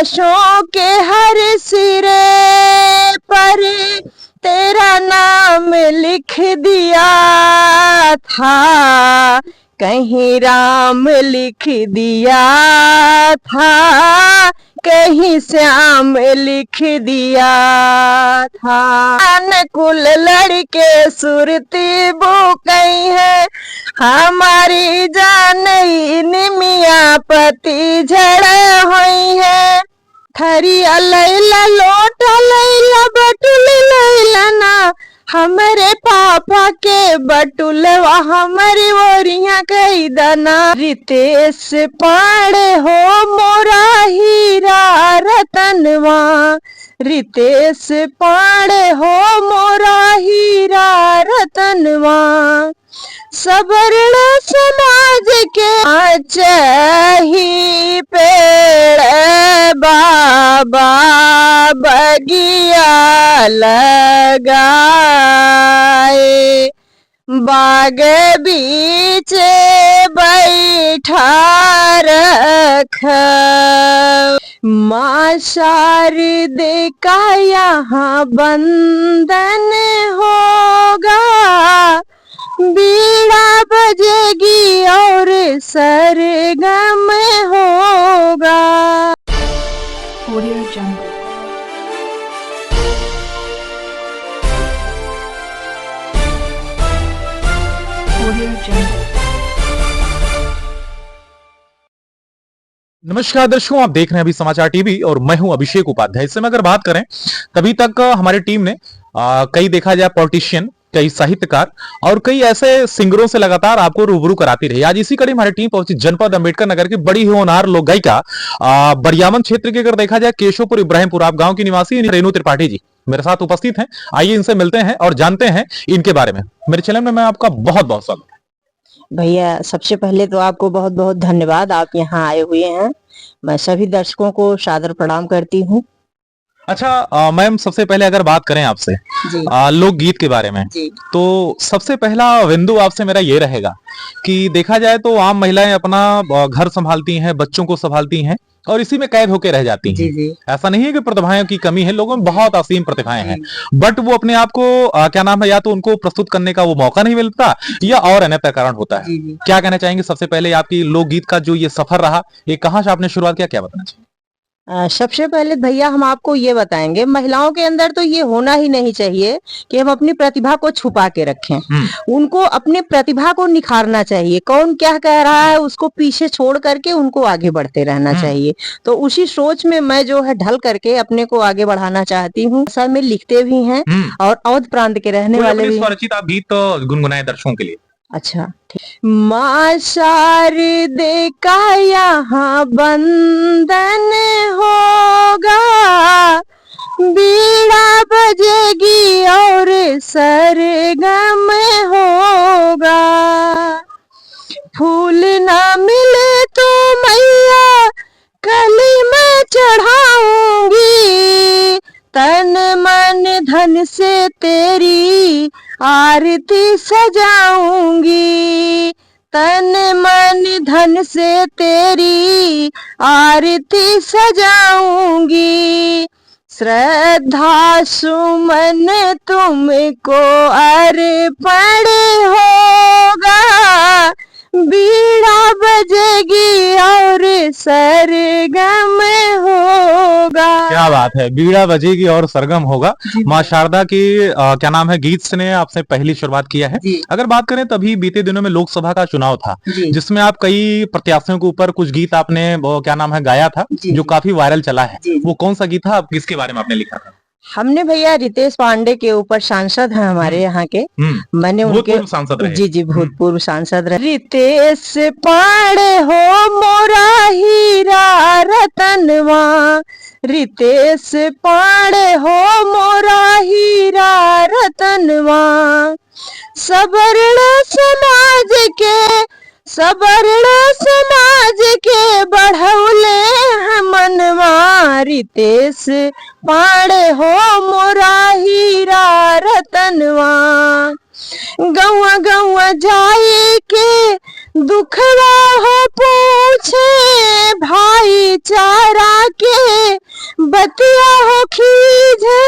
लाशों के हर सिरे पर तेरा नाम लिख दिया था, कहीं राम लिख दिया था, कहीं श्याम लिख दिया था। अनुकूल लड़के सुरती बुकई है, हमारी जान निमिया पति झड़ हुई है। खरिया लैला लोट लैला बटुल लैला ना, हमरे पापा के बटुलवा हमारी ओरिया कई दना। रितेश पाड़े हो मोरा हीरा रतनवा, रितेश पाड़े हो मोरा हीरा रतनवा। सबर्ण समाज के आचही पेड़ बाबा बगिया लगाए, बाग बीच बैठा रख। माँ शारदे का यहाँ बंधन होगा, बीड़ा बजेगी और सरगम होगा। Audio Jungle। Audio Jungle। नमस्कार दर्शकों, आप देख रहे हैं अभी समाचार टीवी और मैं हूं अभिषेक उपाध्याय। इससे में अगर बात करें तभी तक हमारी टीम ने कई देखा जाए पॉलिटिशियन, कई साहित्यकार और कई ऐसे सिंगरों से लगातार आपको रूबरू कराती रही। आज इसी कड़ी हमारी टीम पहुंची जनपद अंबेडकर नगर की बड़ी होनहार लोक गायिका बरियामन क्षेत्र के अगर देखा जाए केशवपुर इब्राहिमपुर आप गांव की निवासी रेणु त्रिपाठी जी मेरे साथ उपस्थित हैं। आइए इनसे मिलते हैं और जानते हैं इनके बारे में। मेरे चैनल में मैं आपका बहुत बहुत स्वागत। भैया सबसे पहले तो आपको बहुत बहुत धन्यवाद, आप यहाँ आए हुए हैं। मैं सभी दर्शकों को सादर प्रणाम करती हूँ। अच्छा मैम, सबसे पहले अगर बात करें आपसे लोकगीत के बारे में, तो सबसे पहला बिंदु आपसे मेरा ये रहेगा कि देखा जाए तो आम महिलाएं अपना घर संभालती हैं, बच्चों को संभालती हैं और इसी में कैद होकर रह जाती हैं। ऐसा नहीं है कि प्रतिभाओं की कमी है, लोगों में बहुत असीम प्रतिभाएं हैं, बट वो अपने आप को क्या नाम है, या तो उनको प्रस्तुत करने का वो मौका नहीं मिलता या और अन्य कारण होता है। क्या कहना चाहेंगे सबसे पहले आपकी लोकगीत का जो ये सफर रहा, ये कहाँ से आपने शुरुआत किया, क्या बताना चाहिए? सबसे पहले भैया हम आपको ये बताएंगे, महिलाओं के अंदर तो ये होना ही नहीं चाहिए कि हम अपनी प्रतिभा को छुपा के रखें। उनको अपनी प्रतिभा को निखारना चाहिए। कौन क्या कह रहा है उसको पीछे छोड़ करके उनको आगे बढ़ते रहना चाहिए। तो उसी सोच में मैं जो है ढल करके अपने को आगे बढ़ाना चाहती हूँ। सर में लिखते भी हैं और अवध प्रांत के रहने वाले भी। स्वरचित आप गीत गुनगुनाए दर्शकों के लिए। अच्छा, माँ शारदे का यहाँ बंधन होगा, बीड़ा बजेगी और सरगम होगा। फूल ना मिले तो मैया कली में चढ़ाऊंगी, तन मन धन से तेरी आरती सजाऊंगी, तन मन धन से तेरी आरती सजाऊंगी। श्रद्धा सुमन तुमको अर्पण होगा, बीड़ा बजेगी और सरगम होगा। क्या बात है, बीड़ा बजेगी और सरगम होगा। माँ शारदा की क्या नाम है गीत से आपसे पहली शुरुआत किया है। अगर बात करें तभी बीते दिनों में लोकसभा का चुनाव था, जिसमें आप कई प्रत्याशियों के ऊपर कुछ गीत आपने क्या नाम है गाया था, जो काफी वायरल चला है। वो कौन सा गीत था, आप किसके बारे में आपने लिखा था? हमने भैया रितेश पांडे के ऊपर, सांसद हैं हमारे यहाँ के, मैंने उनके सांसद रहे। जी भूतपूर्व सांसद रहे। रितेश पांडे हो मोरा हीरा रतनवा, रितेश पांडे हो मोरा हीरा रतनवा। सबर्ण समाज के बढ़ौले मनवा, रितेश पांडे हो मोरा हीरा रतनवा। गौआ गौआ जाए के दुखवा हो पूछे, भाईचारा के बतिया हो खीजे।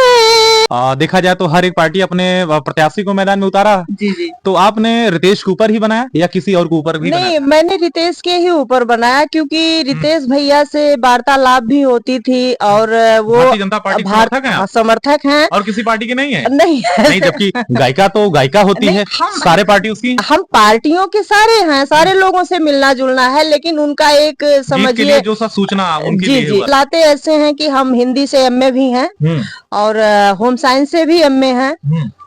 देखा जाए तो हर एक पार्टी अपने प्रत्याशी को मैदान में उतारा। जी जी। तो आपने रितेश के ऊपर ही बनाया या किसी और के ऊपर भी नहीं, बनाया? मैंने रितेश के ही ऊपर बनाया, क्योंकि रितेश भैया से वार्तालाप भी होती थी और वो भारतीय जनता पार्टी समर्थक हैं आप? समर्थक हैं। और किसी पार्टी के नहीं है? नहीं नहीं, जबकि गायिका तो गायिका होती नहीं, है, हम- सारे पार्टी उसकी हम पार्टियों के सारे हैं, सारे लोगों से मिलना जुलना है, लेकिन उनका एक जीत के लिए समझिए। जो सा सूचना उनके जी लिए जी, हुआ। लाते ऐसे हैं कि हम हिंदी से एमए भी हैं और होम साइंस से भी एमए हैं,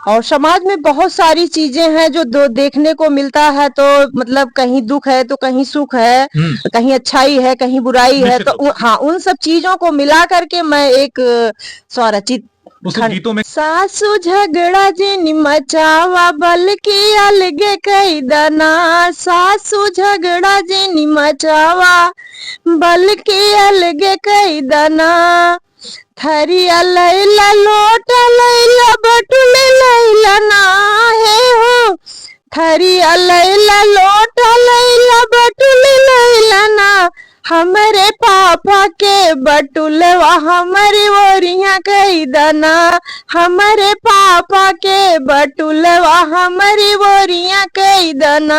और समाज में बहुत सारी चीजें हैं जो देखने को मिलता है। तो मतलब कहीं दुख है तो कहीं सुख है, कहीं अच्छाई है कहीं बुराई है, निश्चित तो हाँ, उन सब चीजों को मिला करके मैं एक स्वरचित उस गीतों में सासू झगड़ा जिन मचावा बल्कि अलगे कई दना, सासू झगड़ा जिन मचावा बल्कि अलगे कई दना, थरिया लैला लोटा लैला बटुले लैला ना है हो, थरिया लैला लोटा लैला बटुले लैला ना, हमरे पापा के बटुलवा हमारी ओरिया कई दना, हमारे पापा के बटुलवा हमारी ओरिया कई दना।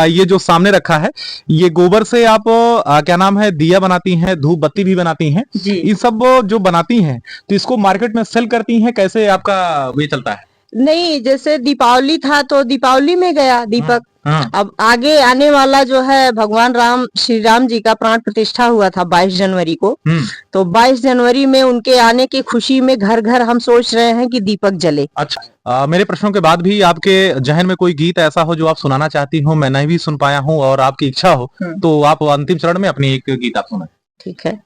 ये जो सामने रखा है, ये गोबर से आप क्या नाम है, दिया बनाती हैं, धूप बत्ती भी बनाती हैं जी। ये सब जो बनाती हैं तो इसको मार्केट में सेल करती हैं, कैसे आपका ये चलता है? नहीं, जैसे दीपावली था तो दीपावली में गया दीपक। हाँ। अब आगे आने वाला जो है भगवान राम श्री राम जी का प्राण प्रतिष्ठा हुआ था 22 जनवरी को, तो 22 जनवरी में उनके आने की खुशी में घर घर हम सोच रहे हैं कि दीपक जले। अच्छा, मेरे प्रश्नों के बाद भी आपके जहन में कोई गीत ऐसा हो जो आप सुनाना चाहती हो, मैं नहीं भी सुन पाया हूँ और आपकी इच्छा हो तो आप अंतिम चरण में अपनी एक गीत आप सुनाएं। ठीक है,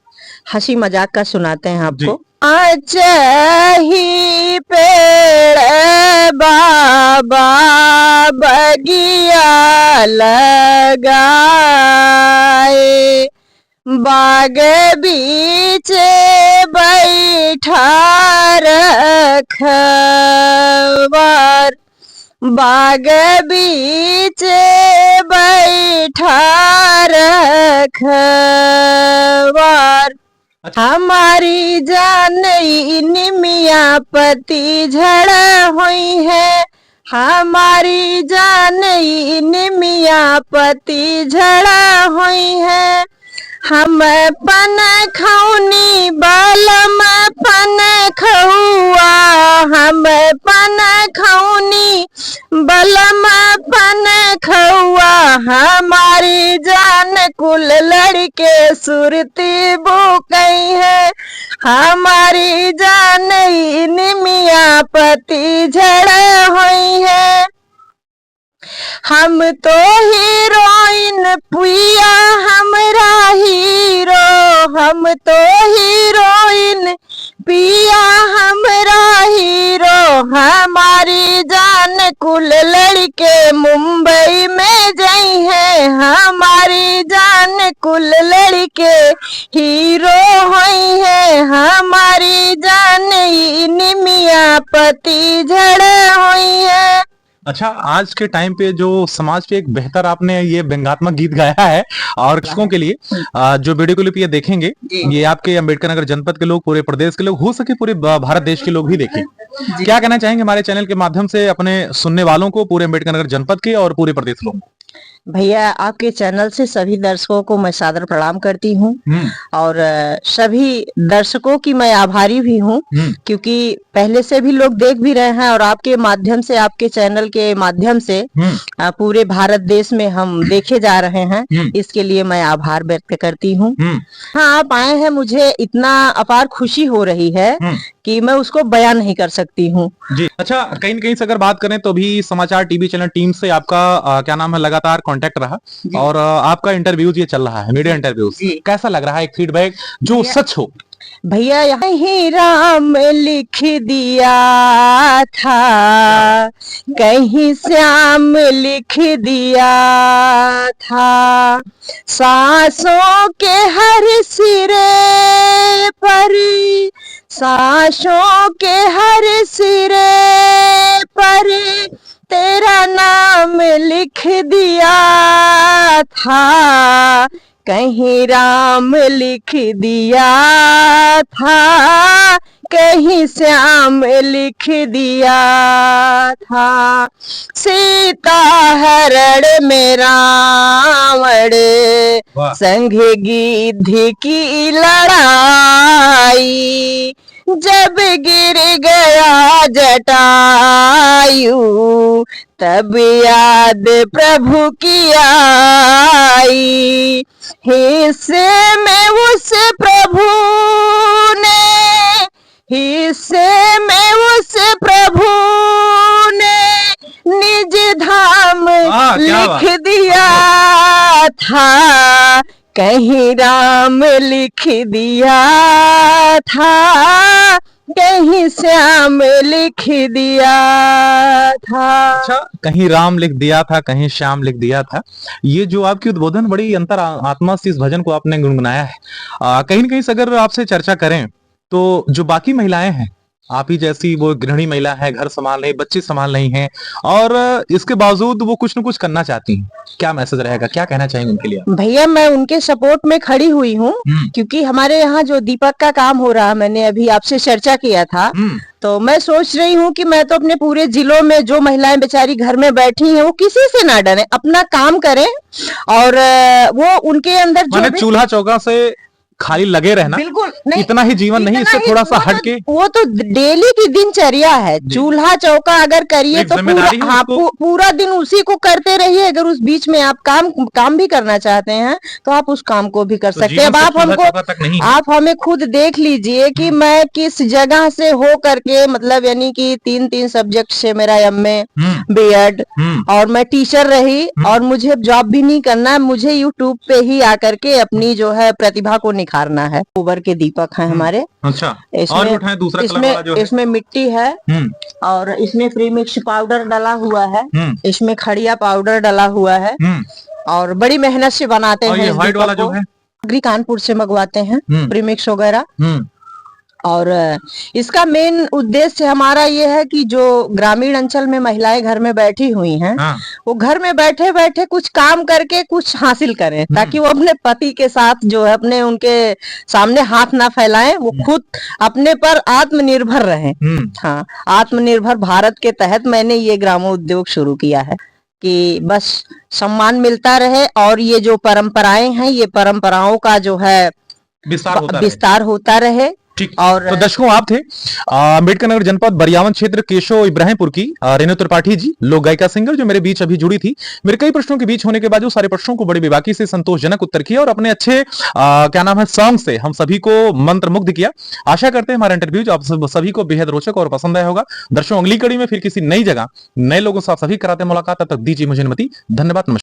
हंसी मजाक का सुनाते हैं जी। आपको। ही पेड़ बाबा बगिया लगाए, बाग बीच बैठा रखवार, बाग बीच बैठा रखवार, हमारी जान निमिया पति झड़ हुई है, हमारी जान निमिया पति झड़ हुई है, हम पन खौनी बालम पन खौआ, हम पन खौनी बलम पन खौआ, हमारी जान कुल लड़के सुरती बुकई है, हमारी जान निमिया पति झड़ हुई है, हम तो हीरोइन पिया हमरा हीरो, हम तो हीरोइन पिया हमरा हीरो, हमारी जान कुल लड़के मुंबई में गई है, हमारी जान कुल लड़के हीरो हुई है, हमारी जान निमिया पति झड़ हुई है। अच्छा, आज के टाइम पे जो समाज पे एक बेहतर आपने ये व्यंग्यात्मक गीत गाया है और दर्शकों के लिए जो वीडियो क्लिप ये देखेंगे, ये आपके अम्बेडकर नगर जनपद के लोग, पूरे प्रदेश के लोग, हो सके पूरे भारत देश के लोग भी देखें, क्या कहना चाहेंगे हमारे चैनल के माध्यम से अपने सुनने वालों को, पूरे अम्बेडकर नगर जनपद के और पूरे प्रदेश लोगों को? भैया, आपके चैनल से सभी दर्शकों को मैं सादर प्रणाम करती हूँ और सभी दर्शकों की मैं आभारी भी हूँ, क्योंकि पहले से भी लोग देख भी रहे हैं और आपके माध्यम से, आपके चैनल के माध्यम से पूरे भारत देश में हम देखे जा रहे हैं, इसके लिए मैं आभार व्यक्त करती हूँ। हाँ, आप आए हैं, मुझे इतना अपार खुशी हो रही है कि मैं उसको बयान नहीं कर सकती हूँ जी। अच्छा, कहीं न कहीं से अगर बात करें तो भी समाचार टीवी चैनल टीम से आपका क्या नाम है, लगातार कांटेक्ट रहा और आपका इंटरव्यूज ये चल रहा है, मीडिया इंटरव्यूज, कैसा लग रहा है, एक फीडबैक जो सच हो? भैया, यही राम लिख दिया था, कहीं श्याम लिख दिया था, सांसों के हर सिरे पर, सांसों के हर सिरे पर तेरा नाम लिख दिया था, कहीं राम लिख दिया था, कहीं श्याम लिख दिया था। सीता हरण में रावण वाह। संग गिद्ध की लड़ाई, जब गिर गया जटायु तब याद प्रभु की आई। हिस्से में उस प्रभु ने, हिस्से में उस प्रभु ने निज धाम क्या बात। लिख दिया था, कहीं राम लिख दिया था, कहीं श्याम लिख दिया था। अच्छा, कहीं राम लिख दिया था, कहीं श्याम लिख दिया था। ये जो आपकी उद्बोधन बड़ी अंतर आत्मा से इस भजन को आपने गुनगुनाया है। कहीं न कहीं से अगर आपसे चर्चा करें तो जो बाकी महिलाएं हैं, आप ही जैसी वो गृहिणी महिला है, घर संभाल रही, बच्चे संभाल रही हैं और इसके बावजूद वो कुछ न कुछ करना चाहती हैं, क्या मैसेज रहेगा, क्या कहना चाहेंगे उनके लिए आप? भैया मैं उनके सपोर्ट में खड़ी हुई हूँ, क्योंकि हमारे यहाँ जो दीपक का काम हो रहा है, मैंने अभी आपसे चर्चा किया था, तो मैं सोच रही हूँ कि मैं तो अपने पूरे जिलों में जो महिलाएं बेचारी घर में बैठी हैं वो किसी से ना डरे, अपना काम करें और वो उनके अंदर जो माने भी चूल्हा चौका से खाली लगे रहना, बिल्कुल नहीं, इतना ही जीवन नहीं, इतना इससे ही, थोड़ा सा वो तो- हटके वो तो डेली की दिनचर्या है। चूल्हा चौका अगर करिए एक तो पूरा, जिम्मेदारी है हाँ, उसको। पूरा दिन उसी को करते रहिए। अगर उस बीच में आप काम भी करना चाहते हैं तो आप उस काम को भी कर तो सकते हैं। जीवन अब सिर्फ आप चूल्हा हमको, चौका तक नहीं है। आप हमें खुद देख लीजिए कि मैं किस जगह से हो करके, मतलब यानी कि 3 सब्जेक्ट से मेरा एमए, बीएड और मैं टीचर रही और मुझे जॉब भी नहीं करना है, मुझे यूट्यूब पे ही आकर के अपनी जो है प्रतिभा को निखारना है। गोबर के दीपक हैं हमारे। अच्छा, और इसमें भी उठाएं दूसरा कलर वाला जो है। इसमें मिट्टी है और इसमें प्री मिक्स पाउडर डाला हुआ है, इसमें खड़िया पाउडर डाला हुआ है और बड़ी मेहनत से बनाते और हैं ये इस व्हाइट दीपक वाला को। जो है अग्री कानपुर से मंगवाते हैं प्रीमिक्स वगैरह। और इसका मेन उद्देश्य हमारा ये है कि जो ग्रामीण अंचल में महिलाएं घर में बैठी हुई हैं, वो घर में बैठे बैठे कुछ काम करके कुछ हासिल करें, ताकि वो अपने पति के साथ जो है अपने उनके सामने हाथ ना फैलाएं, वो खुद अपने पर आत्मनिर्भर रहें। हाँ, आत्मनिर्भर भारत के तहत मैंने ये ग्रामोद्योग शुरू किया है कि बस सम्मान मिलता रहे और ये जो परंपराएं हैं, ये परंपराओं का जो है विस्तार होता रहे। ठीक। और तो दर्शकों, आप थे अम्बेडकर नगर जनपद बरियावन क्षेत्र केशव इब्राहिमपुर की रेणु त्रिपाठी जी, लोक गायिका सिंगर, जो मेरे बीच अभी जुड़ी थी। मेरे कई प्रश्नों के बीच होने के बाद जो सारे प्रश्नों को बड़ी बेबाकी से संतोषजनक उत्तर किया और अपने अच्छे क्या नाम है सॉन्ग से हम सभी को मंत्रमुग्ध किया। आशा करते हैं हमारा इंटरव्यू जो आप सभी को बेहद रोचक और पसंद आया होगा। दर्शकों, अगली कड़ी में फिर किसी नई जगह नए लोगों से आप सभी कराते हैं मुलाकात। तब तक दीजिए मुझे अनुमति। धन्यवाद, नमस्कार।